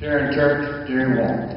Sharron Church, Jerry Wall.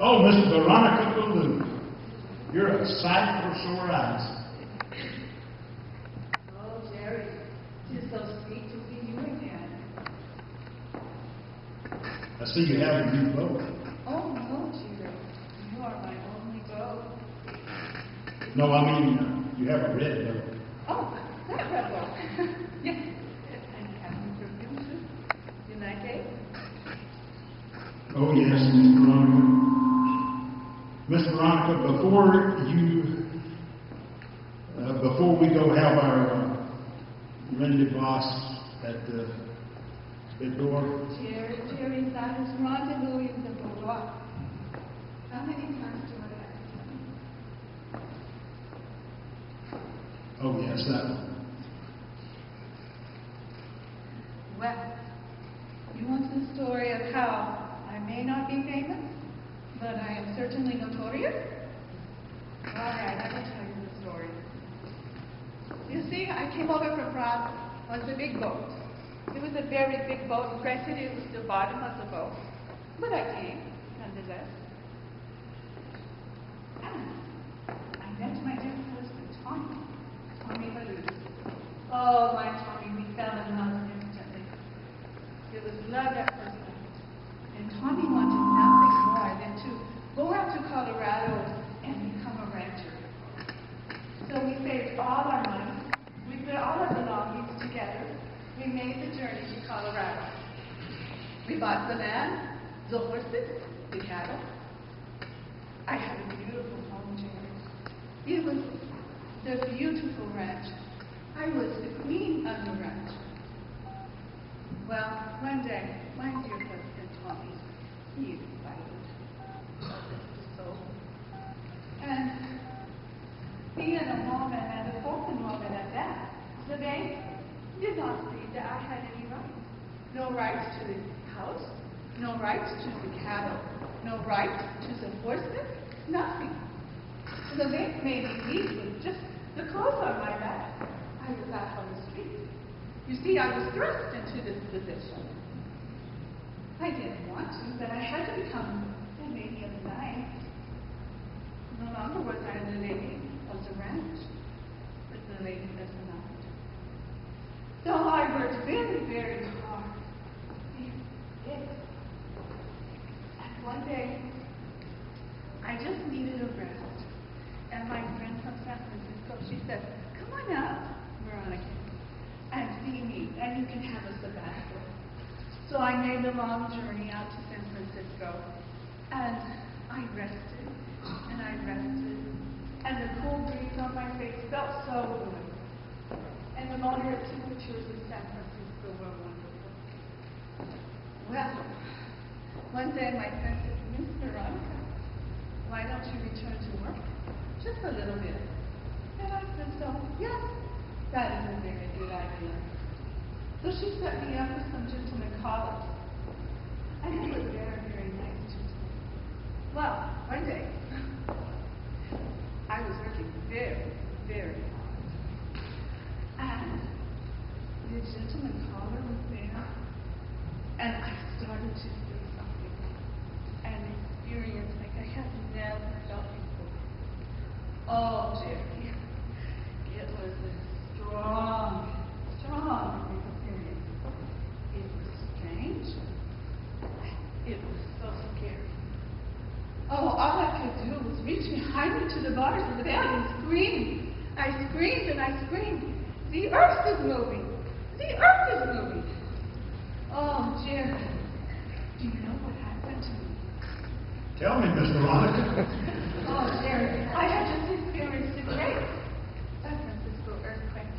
Oh, Miss Veronica Saloon, you're a sight for sore eyes. Oh, Jerry, it's so sweet to see you again. I see you have a new boat. Oh, no, Jerry, you are my only boat. No, I mean, you have a red boat. Oh, that red boat. Yes, and Captain Perfume too. You like it? Oh, yes, Miss Veronica. Miss Veronica, before we go have our Lindy Voss at the big door. Jerry, that is rendezvous in the Baroque. How many times do I have to tell you? Oh, yes, that one. Well, you want the story of how I may not be famous, but I am certainly notorious? All right, I will tell you the story. You see, I came over from France on the big boat. It was a very big boat. Granted, it was the bottom of the boat, but I came, nonetheless. And I met my dear husband, Tommy Baloo. Oh, my Tommy, we fell in love instantly. It was love at first sight. And Tommy wanted nothing more than to go out to Colorado and become a rancher. So we saved all our money. We put all our belongings together. We made the journey to Colorado. We bought the land, the horses, the cattle. I had a beautiful home, Jerry. It was the beautiful ranch. I was the queen of the ranch. Well, one day, my dear husband, Tommy, he expired. So, and being a woman and a spoken woman at that, the bank did not see that I had any rights. No rights to the house, no rights to the cattle, no rights to the horses, nothing. The bank made me leave with just the clothes on my back. I was out on the street. You see, I was thrust into this position. I didn't want to, but I had to become the lady of the night. No longer was I the lady of the ranch, but the lady of the night. So I worked very, very hard. And one day, I just needed a rest. And my friend from San Francisco, she said, "Come on out, Veronica, and see me, and you can have a sabbatical." So I made the long journey out to San Francisco, and I rested, and the cool breeze on my face felt so good. And the moderate temperatures of San Francisco were wonderful. Well, one day my friend said, "Miss Veronica, why don't you return to work? Just a little bit." And I said, "So, yes, that is a very good idea." So she set me up with some gentleman callers. And he was very, very nice to me. Well, one day, I was working very, very hard. And the gentleman caller was there. And I started to feel something. An experience like I had never felt before. Oh, Jerry, it was a strong experience. It was strange. It was so scary. Oh, all I could do was reach behind me to the bars of the bed and scream. I screamed and I screamed. The earth is moving. The earth is moving. Oh, Jerry, do you know what happened to me? Tell me, Miss Veronica. Oh, Jerry, I had just experienced a great San Francisco earthquake.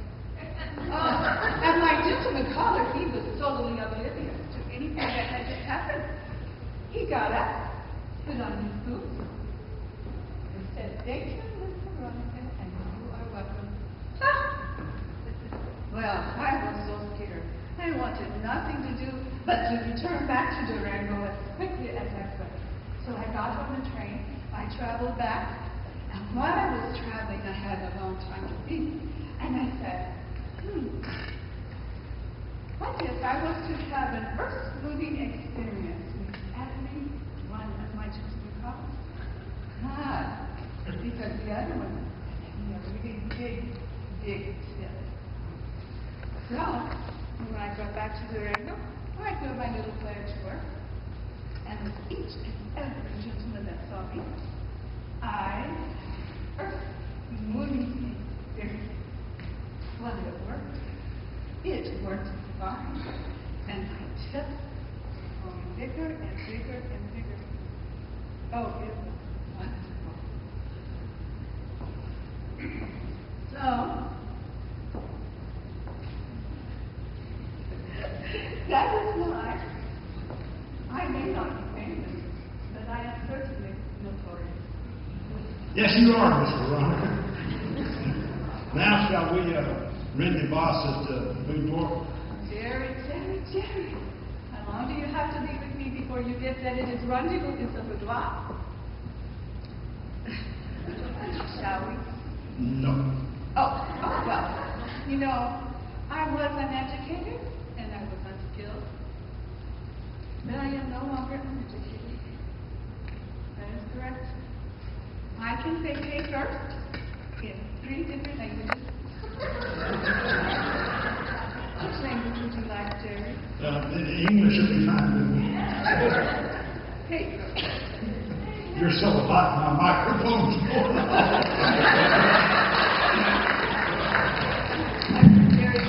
And my gentleman caller, he was totally oblivious to anything got up, put on his boots, and said, "Thank you, Miss Veronica, and you are welcome." Well, I was so scared. I wanted nothing to do but to return back to Durango as quickly as I could. So I got on the train, I traveled back, and while I was traveling, I had a long time to think, and I said, what if I was to have an earth-moving experience with every one of my children couples? Because the other one had a really big tip. So, when I got back to Durango, I did my little pledge work, and with each and every gentleman that saw me, I earth-moving experience. Well, it worked. It worked fine. And my tips growing bigger and bigger and bigger. Oh, it was wonderful. So, that is why I may not be famous, but I am certainly notorious. Yes, you are, Miss Veronica. Now shall we ring the boss at the boudoir? Jerry. How long do you have to be with me before you get that it is rendezvous in the boudoir? Shall we? No. Oh, well, you know, I was uneducated and I was unskilled, but I am no longer uneducated. That is correct. I can say "hey" first in 3 different languages. Which language would you like, Jerry? English will be fine with me. Hey first. You're so hot, my microphone's going off. Jerry.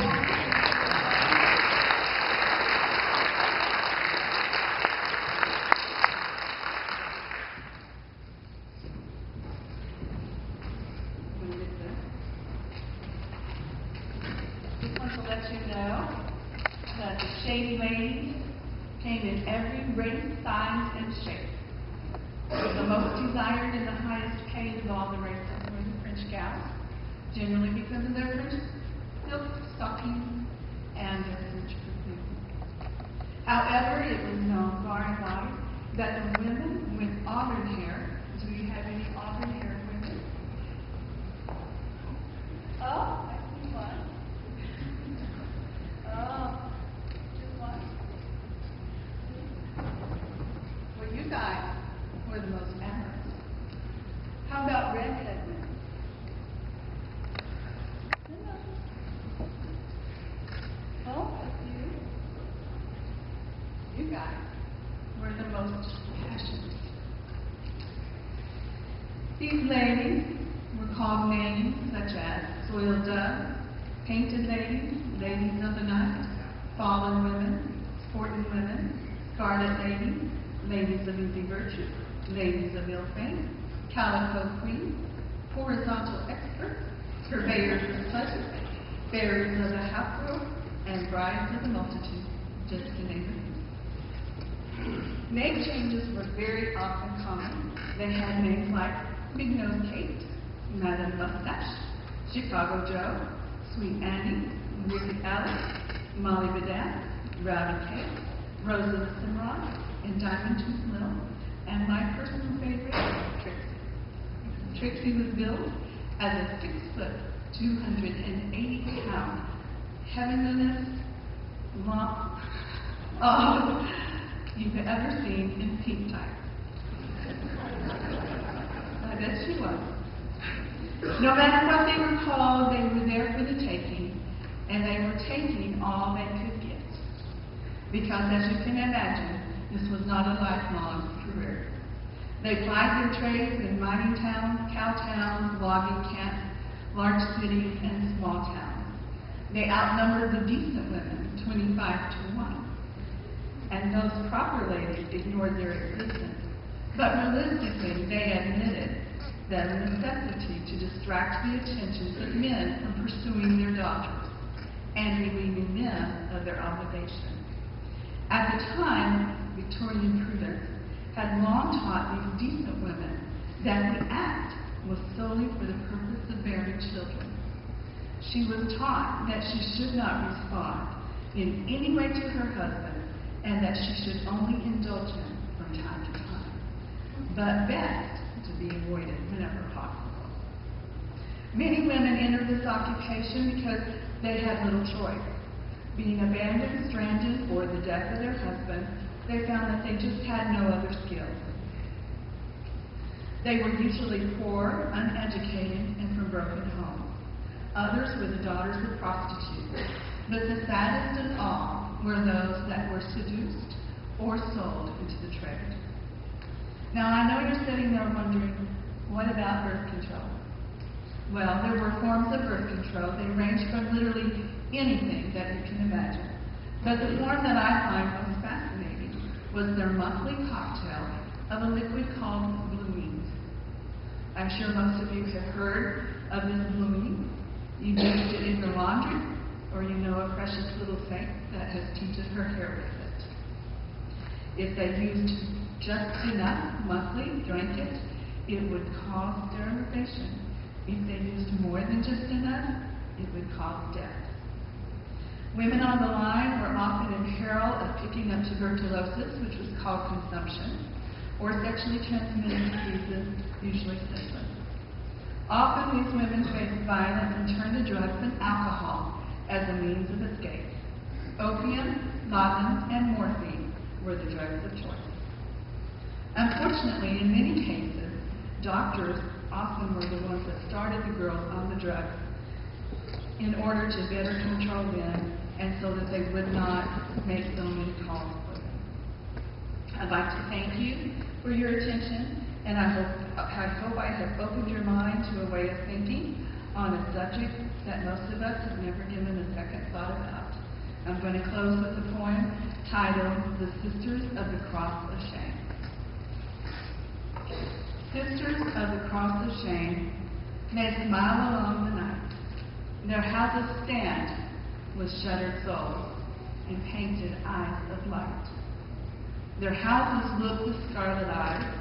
Just want to let you know that the Shady Ladies came in every race, size, and shape. The most desired and the highest paid of all the races were the French gals, generally because of their French silk stockings and their French perfume. However, it was known far and wide that the women with auburn hair, do we have any auburn hair women? Oh, I see one. Oh, just one. Well, you guys were the most amorous. How about redhead women? Oh, you guys were the most passionate. These ladies were called names such as soiled doves, painted ladies, ladies of the night, fallen women, sporting women, scarlet ladies, ladies of easy virtue, ladies of ill fame, calico queens, horizontal experts, purveyors of pleasure, bearers of the half world, and brides of the multitude, just to name a few. Name changes were very often common. They had names like Big Nose Kate, Madam Mustache, Chicago Joe, Sweet Annie, Wicked Alice, Molly Bedat, Rowdy Kate, Rosa the Cimarron, and Diamond Tooth Lil, and my personal favorite, Trixie. Trixie was billed as a 6-foot, 280-pound, heavenliness lump you've ever seen in pink tights. I bet she was. No matter what they were called, they were there for the taking, and they were taking all they could get. Because, as you can imagine, this was not a lifelong career. They plied their trades in mining towns, cow towns, logging camps, large cities, and small towns. They outnumbered the decent women 25 to 1. And those proper ladies ignored their existence. But realistically, they admitted the necessity to distract the attentions of men from pursuing their daughters and relieving them of their obligation. At the time, Victorian prudence had long taught these decent women that the act was solely for the purpose of bearing children. She was taught that she should not respond in any way to her husband, and that she should only indulge him from time to time, but best to be avoided whenever possible. Many women entered this occupation because they had little choice. Being abandoned, stranded, or the death of their husband, they found that they just had no other skills. They were usually poor, uneducated, and from broken homes. Others were the daughters of prostitutes. But the saddest of all were those that were seduced or sold into the trade. Now, I know you're sitting there wondering, what about birth control? Well, there were forms of birth control. They ranged from literally anything that you can imagine. But the form that I find most fascinating was their monthly cocktail of a liquid called bluing. I'm sure most of you have heard of this bluing. You've used it in your laundry, or you know a precious little saint that has tinted her hair with it. If they used just enough monthly, drank it, it would cause sterilization. If they used more than just enough, it would cause death. Women on the line were often in peril of picking up tuberculosis, which was called consumption, or sexually transmitted diseases, usually syphilis. Often these women faced violence and turned to drugs and alcohol as a means of escape. Opium, laudanum, and morphine were the drugs of choice. Unfortunately, in many cases, doctors often were the ones that started the girls on the drugs in order to better control them and so that they would not make so many calls for them. I'd like to thank you for your attention, and I hope I have opened your mind to a way of thinking on a subject that most of us have never given a second thought about. I'm going to close with a poem titled The Sisters of the Cross of Shame. Sisters of the Cross of Shame, they smile along the night. Their houses stand with shuttered souls and painted eyes of light. Their houses look with scarlet eyes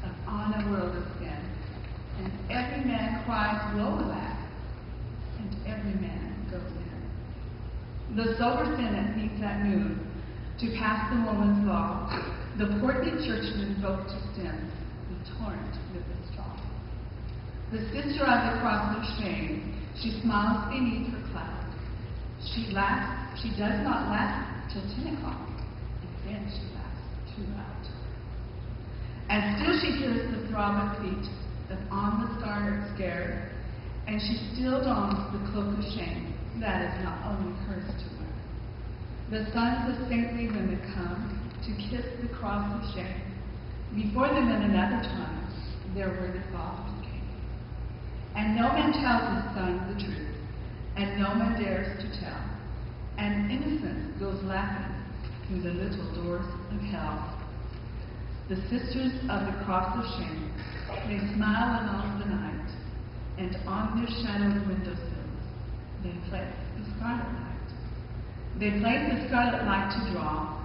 upon a world of sin, and every man cries, woe, alas, and every man goes in. The sober Senate meets at noon to pass the woman's law. The portly churchman vote to stem the torrent with a straw. The sister of the cross of shame, she smiles beneath her cloud. She does not last till 10 o'clock, and then she laughs too loud. And still she hears the throb of feet that on the scarlet scared, and she still dons the cloak of shame that is not only hers to wear. The sons of saintly women come to kiss the cross of shame. Before them in another time, there were the fathers came. And no man tells his son the truth, and no man dares to tell. And innocence goes laughing through the little doors of hell. The sisters of the cross of shame, they smile along the night, and on their shadowed windowsills, they place the scarlet light. They place the scarlet light to draw